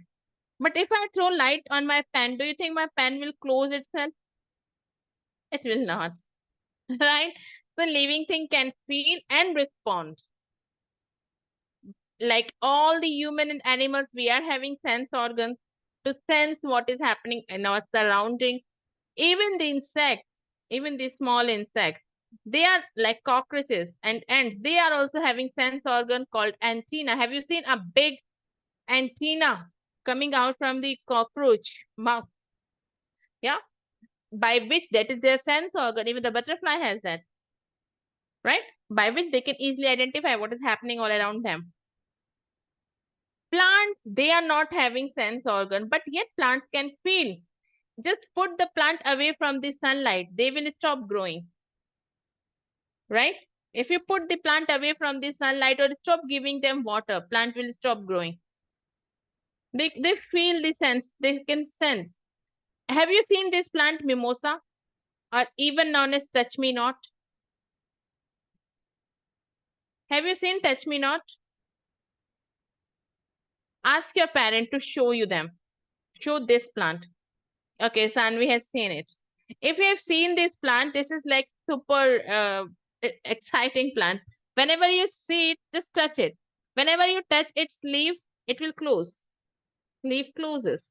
But if I throw light on my pen, do you think my pen will close itself? It will not, right? So living thing can feel and respond. Like all the human and animals, we are having sense organs to sense what is happening in our surrounding. Even the insects, even the small insects, they are like cockroaches and ants. They are also having sense organ called antenna. Have you seen a big antenna coming out from the cockroach mouth? Yeah, by which that is their sense organ. Even the butterfly has that, right? By which they can easily identify what is happening all around them. Plants, they are not having sense organ, but yet plants can feel. Just put the plant away from the sunlight, they will stop growing, right? If you put the plant away from the sunlight or stop giving them water, plant will stop growing. They feel the sense, they can sense. Have you seen this plant mimosa, or even known as touch me not? Have you seen touch me not? Ask your parent to show you them. Show this plant. Okay, Sanvi has seen it. If you have seen this plant, this is like super exciting plant. Whenever you see it, just touch it. Whenever you touch its leaf, it will close. Leaf closes.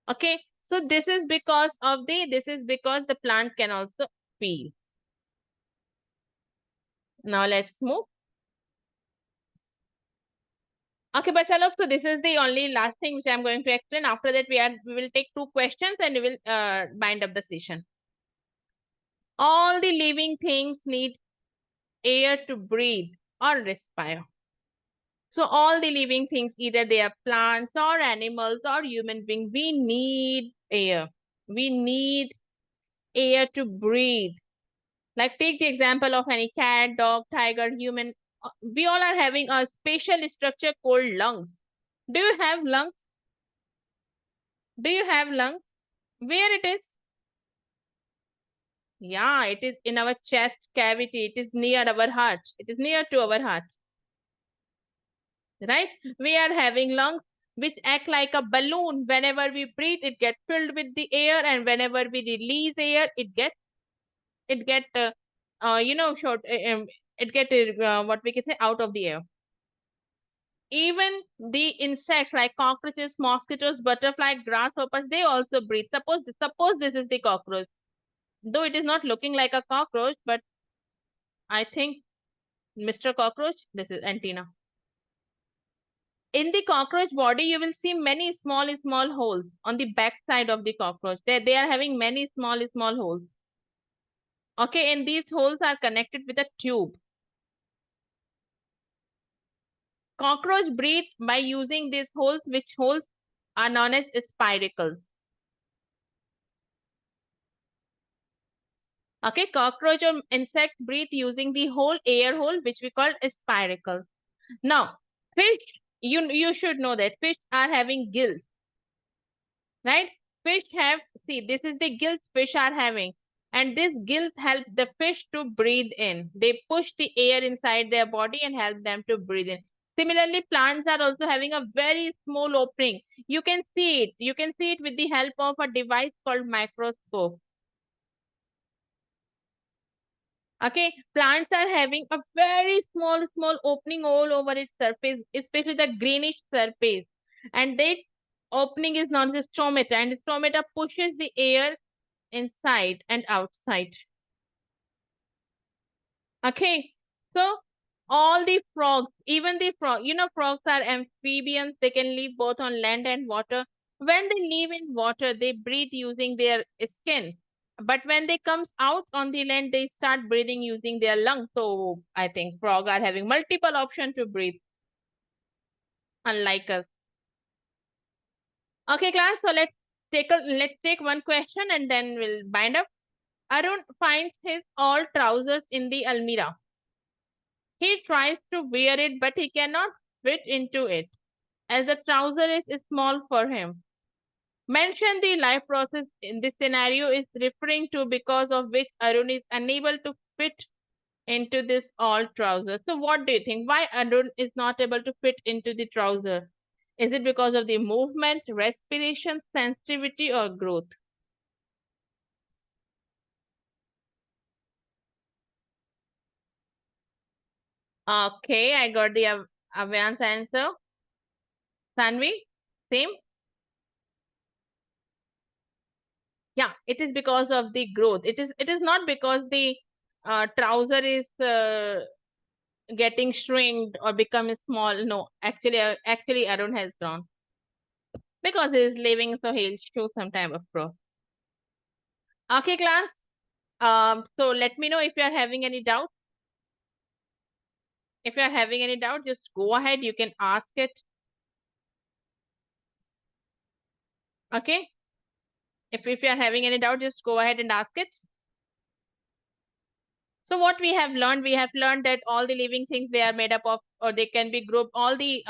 Okay, so this is because the plant can also feel. Now let's move. Okay, bacha log, so this is the only last thing which I'm going to explain. After that, we will take 2 questions and we will bind up the session. All the living things need air to breathe or respire. So all the living things, either they are plants or animals or human beings, we need air. We need air to breathe. Like take the example of any cat, dog, tiger, human. We all are having a special structure called lungs. Do you have lungs? Do you have lungs? Where it is? Yeah, it is in our chest cavity. It is near our heart. It is near to our heart. Right? We are having lungs which act like a balloon. Whenever we breathe, it gets filled with the air, and whenever we release air, it get short. It get what we can say out of the air. Even the insects like cockroaches, mosquitoes, butterfly, grasshoppers, they also breathe. Suppose this is the cockroach. Though it is not looking like a cockroach, but I think Mr. Cockroach, this is antenna. In the cockroach body, you will see many small holes on the back side of the cockroach. They are having many small holes. Okay, and these holes are connected with a tube. Cockroach breathe by using these holes, which holes are known as spiracles. Okay, cockroach or insects breathe using the whole air hole, which we call a spiracle. Now, fish, you should know that fish are having gills, right? Fish have, see, this is the gills fish are having. And these gills help the fish to breathe in. They push the air inside their body and help them to breathe in. Similarly, plants are also having a very small opening. You can see it. You can see it with the help of a device called microscope. Okay, plants are having a very small opening all over its surface, especially the greenish surface. And they Opening is known as stromata, and stromata pushes the air inside and outside. Okay, so all the frogs, even the frog, frogs are amphibians. They can live both on land and water. When they live in water, they breathe using their skin. But when they comes out on the land, they start breathing using their lungs. So I think frogs are having multiple options to breathe, unlike us. Okay, class. So let's take one question and then we'll bind up. Arun finds his old trousers in the almirah. He tries to wear it, but he cannot fit into it, as the trouser is small for him. Mention the life process in this scenario is referring to because of which Arun is unable to fit into this old trouser. So what do you think? Why Arun is not able to fit into the trouser? Is it because of the movement, respiration, sensitivity, or growth? Okay, I got the Avyan's answer. Sanvi, same? Yeah, it is because of the growth. It is not because the trouser is getting shrinked or become small. No, actually Arun has grown because he is living, so he'll show some time of growth. Okay, class. So let me know if you are having any doubt. If you are having any doubt, just go ahead. You can ask it. Okay. If you are having any doubt, just go ahead and ask it. So what we have learned that all the living things, they are made up of, or they can be grouped, all the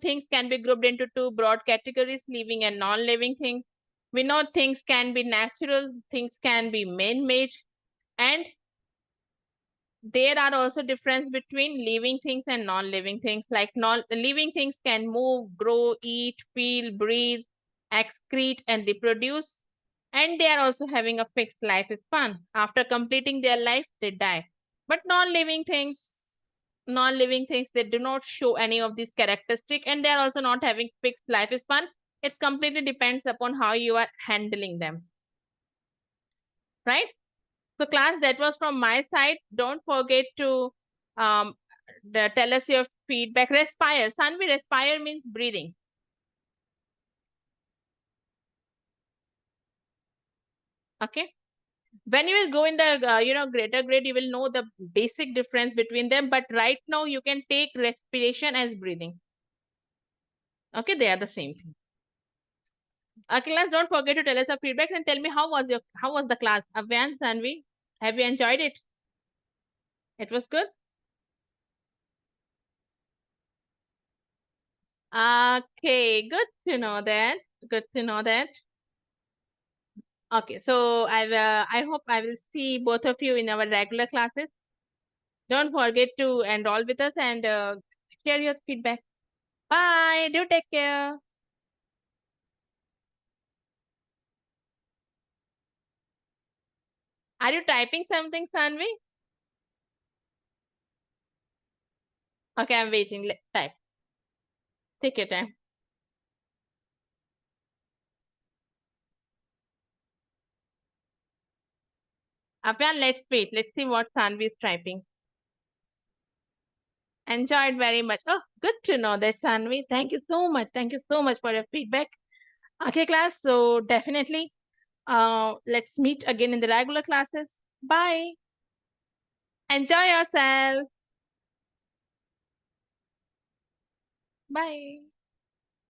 things can be grouped into two broad categories, living and non-living things. We know things can be natural, things can be man-made, and there are also difference between living things and non-living things. Like non-living things can move, grow, eat, feel, breathe, excrete, and reproduce. And they are also having a fixed lifespan. After completing their life, they die. But non-living things, they do not show any of these characteristics, and they are also not having fixed lifespan. It's completely depends upon how you are handling them. Right? So class, that was from my side. Don't forget to tell us your feedback. Respire. Sanvi, respire means breathing. Okay. When you will go in the greater grade, you will know the basic difference between them. But right now, you can take respiration as breathing. Okay, they are the same thing. Okay, class, don't forget to tell us your feedback and tell me how was the class. Avyan, Sanvi, have you enjoyed it? It was good. Okay, good to know that. Good to know that. Okay, so I hope I will see both of you in our regular classes. Don't forget to enroll with us and share your feedback. Bye. Do take care. Are you typing something, Sanvi? Okay, I'm waiting. Type. Take your time. Apyan, let's wait. Let's see what Sanvi is typing. Enjoyed very much. Oh, good to know that, Sanvi. Thank you so much. Thank you so much for your feedback. Okay, class. So definitely, let's meet again in the regular classes. Bye. Enjoy yourself. Bye.